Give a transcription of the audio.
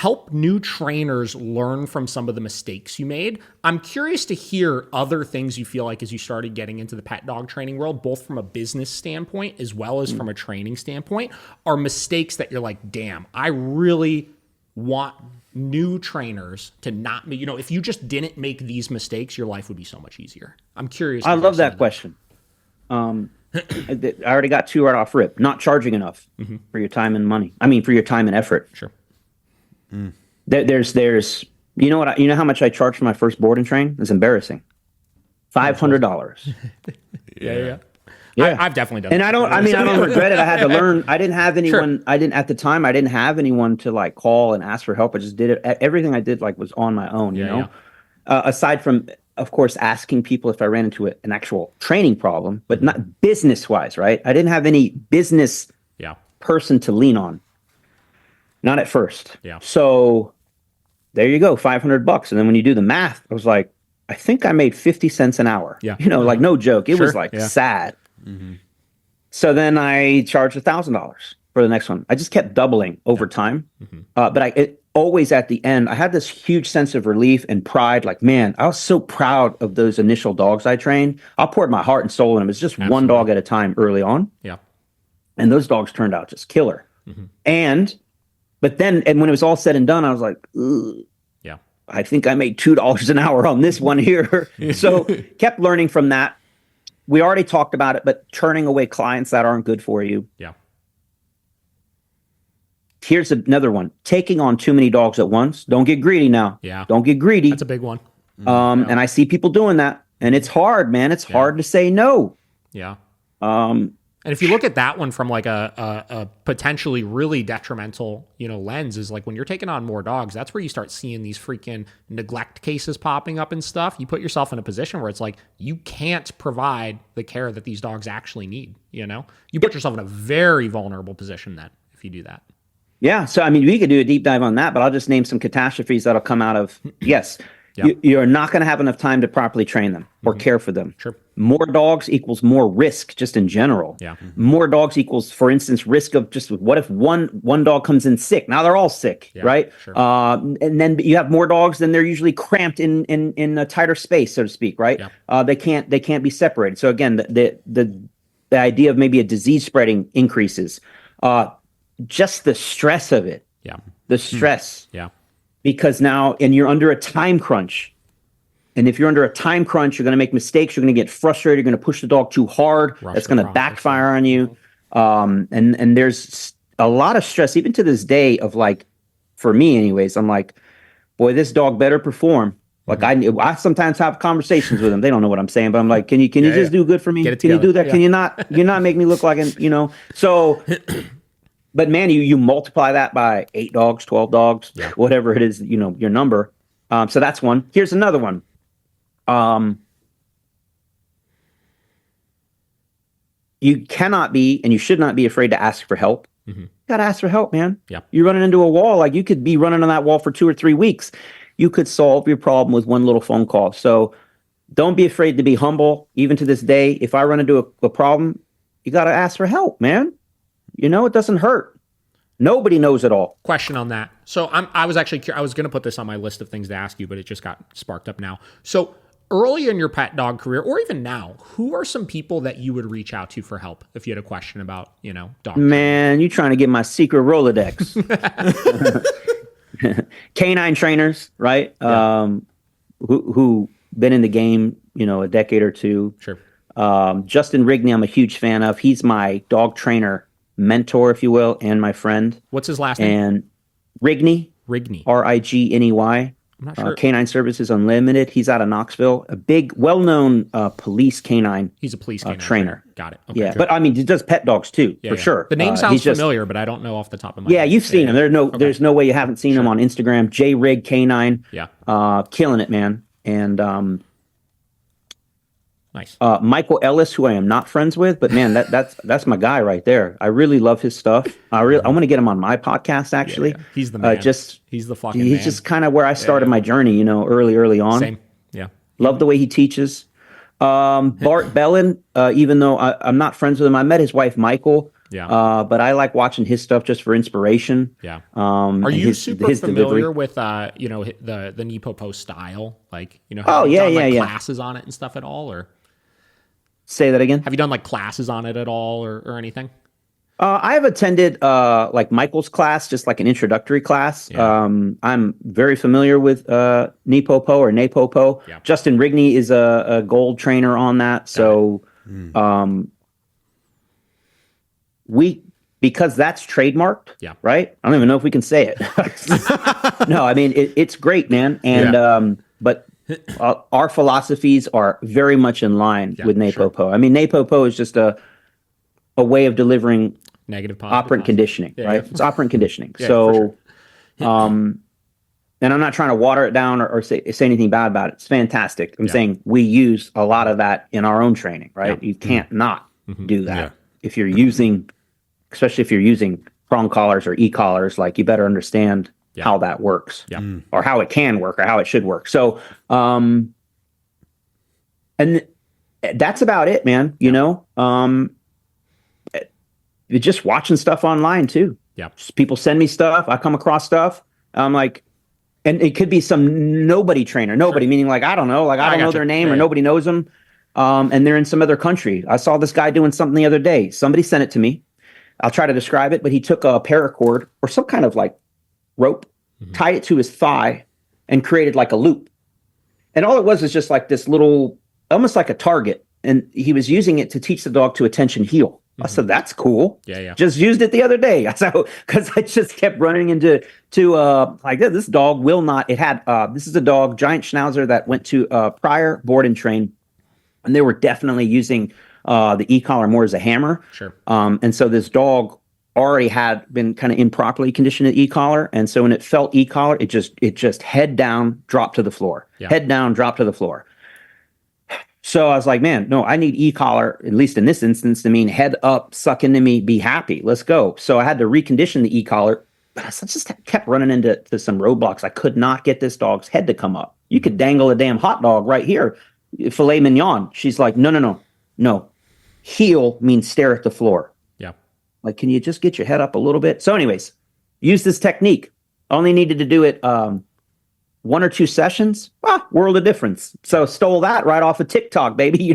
help new trainers learn from some of the mistakes you made. I'm curious to hear other things you feel like as you started getting into the pet dog training world, both from a business standpoint as well as from a training standpoint, are mistakes that you're like, damn, I really want new trainers to not be, if you just didn't make these mistakes, your life would be so much easier. I'm curious. I love that question. I already got 2 right off rip. Not charging enough for your time and money. I mean, for your time and effort. Sure. There's, you know what? You know how much I charged for my first board and train? It's embarrassing. $500. Yeah. I've definitely done and that. I don't regret it. I had to learn. I didn't have anyone. Sure. At the time, I didn't have anyone to like call and ask for help. I just did it. Everything I did like was on my own, you know, aside from, of course, asking people if I ran into an actual training problem, but not business wise, right? I didn't have any business person to lean on. Not at first. Yeah. So there you go, $500. And then when you do the math, I was like, I think I made 50 cents an hour. Yeah. Like no joke. It was like sad. Mm-hmm. So then I charged $1,000 for the next one. I just kept doubling over time. Mm-hmm. But always at the end, I had this huge sense of relief and pride. Like, man, I was so proud of those initial dogs I trained. I poured my heart and soul in them. It's just one dog at a time early on. Yeah. And those dogs turned out just killer. Mm-hmm. But then when it was all said and done, I was like, ugh, I think I made $2 an hour on this one here. So kept learning from that. We already talked about it, but turning away clients that aren't good for you. Yeah. Here's another one. Taking on too many dogs at once. Don't get greedy now. Yeah. Don't get greedy. That's a big one. And I see people doing that. And it's hard, man. It's hard to say no. Yeah. And if you look at that one from like a potentially really detrimental, lens, is like when you're taking on more dogs, that's where you start seeing these freaking neglect cases popping up and stuff. You put yourself in a position where it's like you can't provide the care that these dogs actually need. You put yourself in a very vulnerable position then if you do that. Yeah. So, we could do a deep dive on that, but I'll just name some catastrophes that'll come out of, yes, you're not going to have enough time to properly train them or care for them. Sure. More dogs equals more risk just in general. Yeah. More dogs equals, for instance, risk of just what if one dog comes in sick? Now they're all sick, right? Sure. And then you have more dogs, then they're usually cramped in a tighter space, so to speak, right? Yeah. They can't be separated. So again, the idea of maybe a disease spreading increases. Just the stress of it. Yeah. The stress. Yeah. Because now, and you're under a time crunch. And if you're under a time crunch, you're going to make mistakes. You're going to get frustrated. You're going to push the dog too hard. That's going to backfire on you. And there's a lot of stress, even to this day, of like, for me anyways, I'm like, boy, this dog better perform. Like I sometimes have conversations with them. They don't know what I'm saying, but I'm like, can you just do good for me? Can you do that? Can you not make me look like so. But man, you multiply that by 8 dogs, 12 dogs, whatever it is, your number. So that's one. Here's another one. You cannot be, and you should not be afraid to ask for help. Mm-hmm. You got to ask for help, man. Yeah. You're running into a wall. Like you could be running on that wall for 2 or 3 weeks. You could solve your problem with one little phone call. So don't be afraid to be humble. Even to this day, if I run into a problem, you got to ask for help, man. It doesn't hurt. Nobody knows it all. Question on that. So I was going to put this on my list of things to ask you, but it just got sparked up now. So early in your pet dog career, or even now, who are some people that you would reach out to for help if you had a question about, dog? Man, you trying to get my secret Rolodex. Canine trainers, right? Yeah. Who been in the game, a decade or two. Sure. Justin Rigney, I'm a huge fan of. He's my dog trainer mentor, if you will, and my friend. What's his last name? And Rigney. Rigney. I'm not sure. Canine Services Unlimited. He's out of Knoxville. A big, well-known police canine. He's a police canine trainer. Got it. Okay, yeah, good. But he does pet dogs too, for sure. The name sounds familiar, but I don't know off the top of my head. Yeah, you've seen him. There's no way you haven't seen him on Instagram. Rig Canine. Yeah. Killing it, man. And nice. Michael Ellis, who I am not friends with, but man, that's my guy right there. I really love his stuff. I want to get him on my podcast. Actually, yeah. He's the man. He's the fucking man. He's just kind of where I started my journey. Early on. Same. Yeah. Love the way he teaches. Bart Bellin, even though I'm not friends with him, I met his wife Michael Yeah. But I like watching his stuff just for inspiration. Yeah. Are you super his familiar delivery. with the Nepopo style? Like, have Oh, you yeah, done yeah, like yeah. classes on it and stuff at all, or Say that again. have you done like classes on it at all, or anything? I have attended like Michael's class, just like an introductory class. Yeah. I'm very familiar with Nepopo or Napopo. Yeah. Justin Rigney is a gold trainer on that. So because that's trademarked, Yeah. right? I don't even know if we can say it. No, I mean it's great, man. And but our philosophies are very much in line with Napopo. Sure. I mean, Napopo is just a way of delivering Negative, positive, operant positive. conditioning, Yeah, right? yeah. It's operant conditioning. Yeah, So, for sure. and I'm not trying to water it down or say anything bad about it. It's fantastic. I'm Yeah. saying we use a lot of that in our own training, right? Yeah. You can't not do that. Yeah. If you're using, especially if you're using prong collars or e-collars, like you better understand how that works or how it can work or how it should work. So, and that's about it, man. You know, just watching stuff online too. Yeah. Just people send me stuff. I come across stuff. I'm like, and it could be some nobody trainer, meaning like, I don't know, like I don't know gotcha. their name Yeah, or yeah. nobody knows them. And they're in some other country. I saw this guy doing something the other day. Somebody sent it to me. I'll try to describe it, but he took a paracord or some kind of like rope, tied it to his thigh and created like a loop. And all it was just like this little, almost like a target. And he was using it to teach the dog to attention heel. I said, that's cool. Yeah, yeah. Just used it the other day. So, because I just kept running into like this dog will not. It had this is a dog, giant schnauzer that went to prior board and train, and they were definitely using the e-collar more as a hammer. Sure. And so this dog already had been kind of improperly conditioned at e-collar, and so when it felt e-collar, it just head down, drop to the floor. Yeah. Head down, drop to the floor. So I was like, man, no, I need e-collar, at least in this instance, to mean head up, suck into me, be happy. Let's go. So I had to recondition the e-collar, but I just kept running into some roadblocks. I could not get this dog's head to come up. You could dangle a damn hot dog right here, filet mignon. She's like, no. Heel means stare at the floor. Yeah. Like, can you just get your head up a little bit? So anyways, use this technique. Only needed to do it 1 or 2 sessions, world of difference. So stole that right off of TikTok, baby.